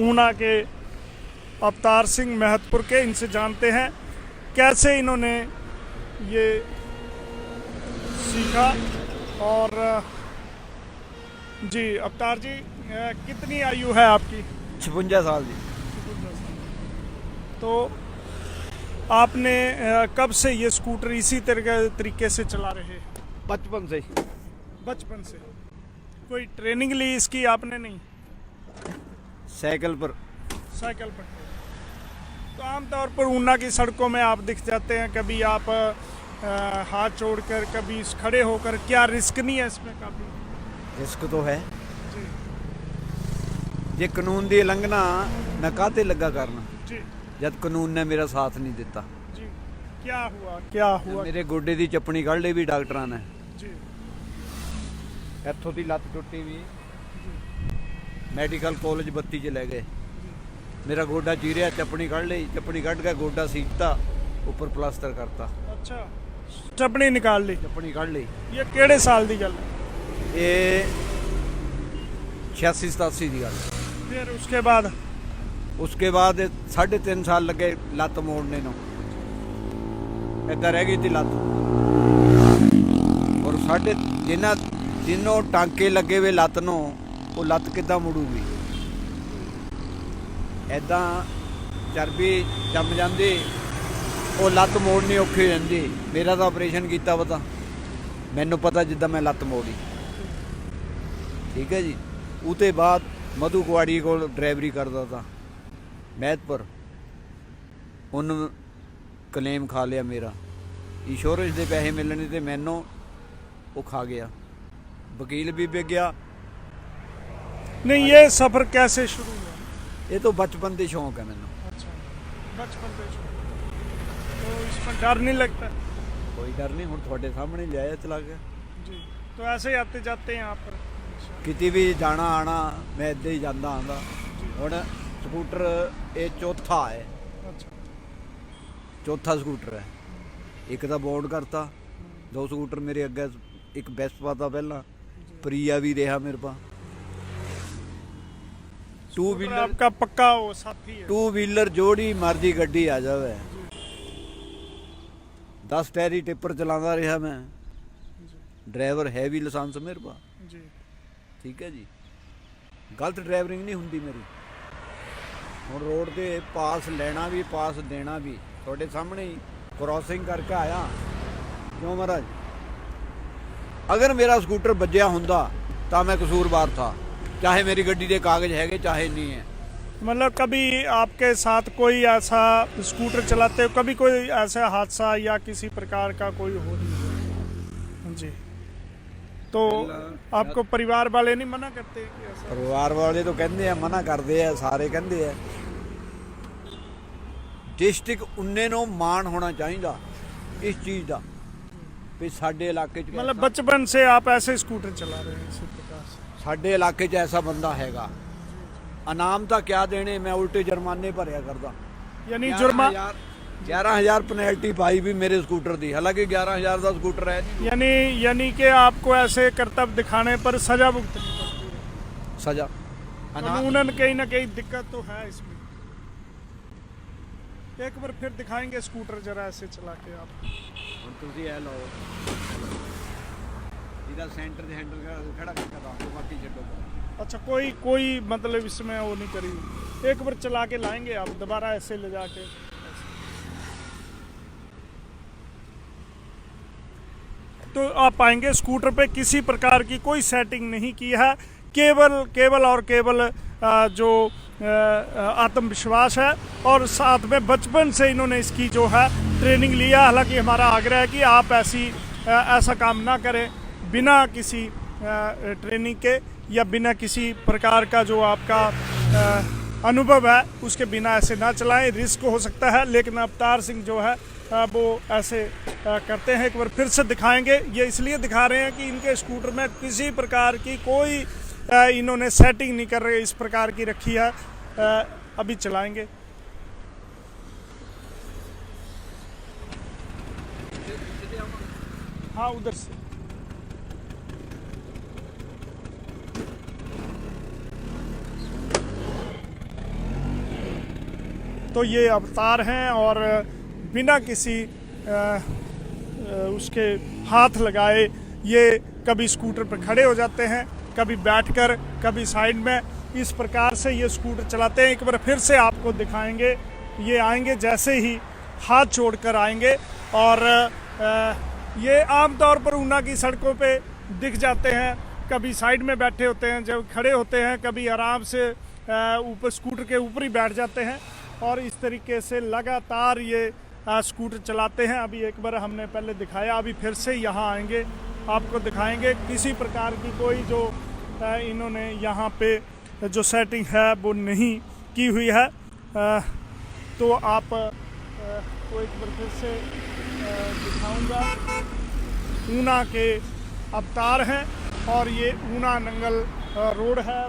ऊना के अवतार सिंह महतपुर के। इनसे जानते हैं कैसे इन्होंने ये सीखा। और जी अवतार जी, कितनी आयु है आपकी? 56 साल जी। तो आपने कब से ये स्कूटर इसी तरीके से चला रहे हैं? बचपन से। बचपन से। कोई ट्रेनिंग ली इसकी आपने? नहीं, साइकिल पर। साइकिल पर। तो आमतौर पर ऊना की सड़कों में आप दिख जाते हैं, कभी आप हाथ जोड़कर, कभी खड़े होकर। क्या रिस्क नहीं है इसमें? काफी रिस्क तो है जी। जे कानून की उलंघना मैं काहते लगा करना जी जब कानून ने मेरा साथ नहीं दिता। जी। क्या हुआ? क्या हुआ? मेरे गोडे की चपनी कढ़ ली भी डॉक्टरां ने। जी इत्थों की लत्त टुटी भी मैडिकल कॉलेज 32 च लै गए। मेरा गोडा चीरिया, चपनी कढ़ ली, चपनी कढ़ के गोडा सीखता, ऊपर प्लास्टर करता। अच्छा, चपनी निकाल ली? चपनी कढ़ ली। ये केड़े साल दी गल है? ये 86-87 की गल। फिर उसके बाद 3.5 साल लगे लत्त मोड़ने को। इधर रह गई थी लत्त। और साढ़े जिन्हों टांके लगे हुए लत्त नो, वो लत्त किद्दां मुड़ूगी? ऐदा चर्बी जम जाती, वो लत्त मोड़नी औखी हो जाती। मेरा तो ऑपरेशन किया पता, मैनू पता जिद्दां मैं लत्त मोड़ी। ठीक है जी। उसके बाद मधु कुआड़ी को ड्राइवरी करता था महतपुर। उन क्लेम खा लिया मेरा, इंश्योरेंस के पैसे मिलने थे, मैनू वो खा गया। वकील भी बिक गया। नहीं, ये सफर कैसे शुरू हुआ? ये तो बचपन से शौक है मैनू। अच्छा, बचपन से शुरू। तो इसमें डर नहीं लगता? कोई डर नहीं, हुण तुहाडे सामने लिया चला गया जी। तो ऐसे ही आते जाते हैं यहाँ पर? किते भी जाना आना मैं इदां ही जांदा आंदा। हुण स्कूटर ये चौथा है। अच्छा। चौथा स्कूटर है। एक तो बोर्ड करता, 2 स्कूटर मेरे अगे, एक वेस्पा था पहला, प्रिया भी रहा मेरे पास। 2 व्हीलर आपका पक्का वो साथी है? 2 व्हीलर जोड़ी मर्जी गड्डी आ जावे। 10 टायरी टिप्पर चलाता रहा मैं। ड्राइवर है भी लाइसेंस मेरे पास जी। ठीक है जी। गलत ड्राइवरिंग नहीं होंगी मेरी। हुण रोड ते पास लेना भी, पास देना भी थोड़े सामने ही क्रॉसिंग करके आया। क्यों महाराज? अगर मेरा स्कूटर बज्जिया हुंदा तो मैं कसूरवार था, चाहे मेरी गड्डी के कागज है चाहे नहीं है। मतलब कभी आपके साथ कोई ऐसा स्कूटर चलाते हो, कभी कोई ऐसा हादसा या किसी प्रकार का कोई हो नहीं हुआ? जी। तो आपको परिवार वाले नहीं मना करते कि ऐसा? परिवार वाले तो कहते हैं, मना करते हैं, सारे कहते हैं। डिस्ट्रिक्ट उन्ने नो मान होना चाहिए इस चीज़ का भी साडे इलाके च, मतलब बचपन से आप ऐसे स्कूटर चला रहे हैं इसी प्रकार से? साडे इलाके च ऐसा बंदा हैगा। इनाम तो क्या देने, मैं उल्टे जुर्माने भरिया करता। यानी 11,000 पेनल्टी पाई भी मेरे स्कूटर दी, हालांकि 11,000 का स्कूटर है। यानी कि आपको ऐसे कर्तव्य दिखाने पर सजा भुगतनी पड़ती है? सजा कानूनन कहीं ना कहीं दिक्कत तो है इसमें। एक बार फिर दिखाएंगे स्कूटर जरा ऐसे चला के आप। तुसी ए लो इधर सेंटर दे हैंडल खड़ा करके दो, बाकी छड्डो। अच्छा, कोई मतलब इसमें वो नहीं करी। एक बार चला के लाएंगे आप दोबारा ऐसे ले जाके। तो आप पाएंगे स्कूटर पे किसी प्रकार की कोई सेटिंग नहीं की है, केवल और केवल जो आत्मविश्वास है और साथ में बचपन से इन्होंने इसकी जो है ट्रेनिंग लिया। हालांकि हमारा आग्रह है कि आप ऐसा काम ना करें बिना किसी ट्रेनिंग के या बिना किसी प्रकार का जो आपका अनुभव है उसके बिना ऐसे ना चलाएं, रिस्क हो सकता है। लेकिन अवतार सिंह जो है वो ऐसे करते हैं। एक बार फिर से दिखाएंगे। ये इसलिए दिखा रहे हैं कि इनके स्कूटर में किसी प्रकार की कोई इन्होंने सेटिंग नहीं कर रहे, इस प्रकार की रखी है। अभी चलाएंगे। हाँ, उधर से। तो ये अवतार हैं और बिना किसी उसके हाथ लगाए ये कभी स्कूटर पर खड़े हो जाते हैं, कभी बैठकर, कभी साइड में, इस प्रकार से ये स्कूटर चलाते हैं। एक बार फिर से आपको दिखाएंगे, ये आएंगे जैसे ही हाथ छोड़कर आएंगे और ये आमतौर पर ऊना की सड़कों पे दिख जाते हैं। कभी साइड में बैठे होते हैं, जब खड़े होते हैं, कभी आराम से ऊपर स्कूटर के ऊपर ही बैठ जाते हैं और इस तरीके से लगातार ये स्कूटर चलाते हैं। अभी एक बार हमने पहले दिखाया, अभी फिर से यहाँ आएंगे, आपको दिखाएंगे। किसी प्रकार की कोई जो इन्होंने यहाँ पे जो सेटिंग है वो नहीं की हुई है। तो आप को एक बार फिर से दिखाऊंगा। ऊना के अवतार हैं और ये ऊना नंगल रोड है,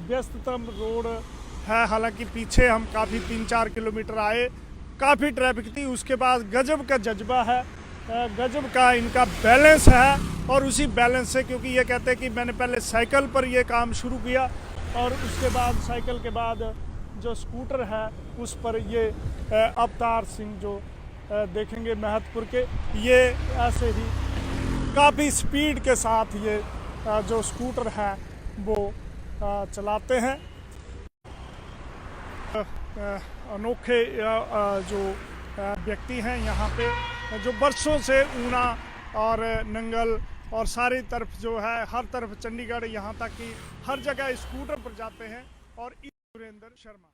व्यस्ततम रोड है। हालांकि पीछे हम काफ़ी 3-4 किलोमीटर आए, काफ़ी ट्रैफिक थी, उसके बाद गजब का जज्बा है, गजब का इनका बैलेंस है। और उसी बैलेंस से, क्योंकि ये कहते हैं कि मैंने पहले साइकिल पर ये काम शुरू किया और उसके बाद साइकिल के बाद जो स्कूटर है उस पर ये अवतार सिंह जो देखेंगे महतपुर के, ये ऐसे ही काफ़ी स्पीड के साथ ये जो स्कूटर है वो चलाते हैं। अनोखे जो व्यक्ति हैं यहाँ पे, जो बरसों से ऊना और नंगल और सारी तरफ जो है, हर तरफ चंडीगढ़, यहाँ तक कि हर जगह स्कूटर पर जाते हैं। और सुरेंद्र शर्मा।